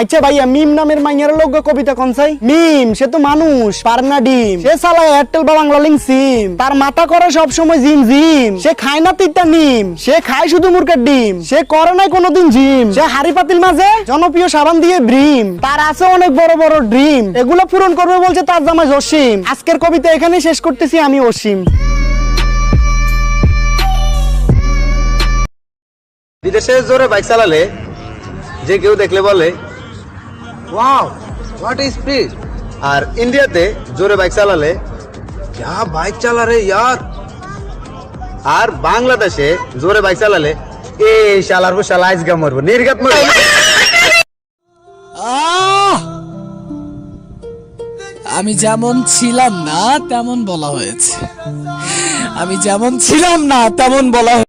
আচ্ছা ভাইয়া, মিম নামের মাইয়ার লোক কবিতা কোন চাই? মিম সে তো মানুষ, পারনা ডিম। সে চালায় এয়ারটেল বা বাংলা লিংক সিম। তার মাথা করে সব সময় জিম জিম। সে খায় না তিনটা নিম, সে খায় শুধু মুরগের ডিম। সে করে নাই কোনোদিন জিম। সে হাড়ি পাতিল মাঝে জনপ্রিয় সাবান দিয়ে ব্রিম। তার আছে অনেক বড় বড় ড্রিম, এগুলো পূরণ করবে বলছে তার জামাই জসিম। আজকের কবিতা এখানেই শেষ করতেছি, আমি অসীম। বিদেশে জোরে বাইক চালালে যে কেউ দেখলে বলে वाओ व्हाट इज स्पीड। আর ইন্ডিয়াতে জোরে বাইক চালালে क्या बाइक चला रहे यार। আর বাংলাদেশে জোরে বাইক চালালে এই শালার গো শালা আজগা মরবো, নির্ঘাত মরবো। আমি যেমন ছিলাম না তেমন বলা হয়েছে। আমি যেমন ছিলাম না তেমন বলা হয়েছে।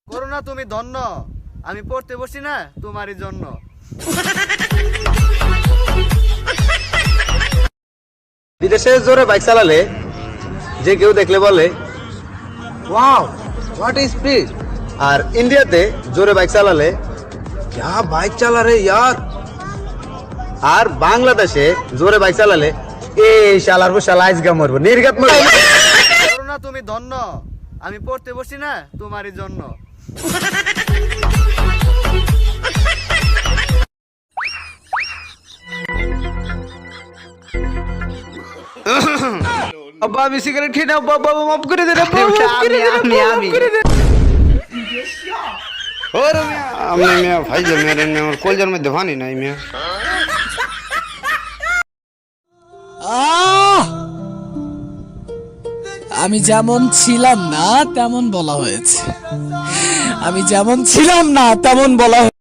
করোনা তুমি ধন্য, আমি পড়তে বসি না তোমারই জন্য। বিদেশে জোরে বাইক চালালে যে কেউ দেখলে বলে वाओ व्हाट इज स्पीड। আর ইন্ডিয়াতে জোরে বাইক চালালে क्या बाइक चला रहे यार। আর বাংলাদেশে জোরে বাইক চালালে এই শালার গো শালা আজগা মরবো, নির্ঘাত মরবো। করোনা তুমি ধন্য, আমি পড়তে বসি না তোমারই জন্য। अब्बा আমি সিগারেট খেয়ে নাও, বাবা মাফ করে দে রে, মাফ করে দে, মাফ করে দে। और हमने मैं भाई जब मेरे ने और कॉलेज में दफानी नहीं मैं আমি যেমন ছিলাম না তেমন বলা হয়েছে। আমি যেমন ছিলাম না তেমন বলা হয়েছে।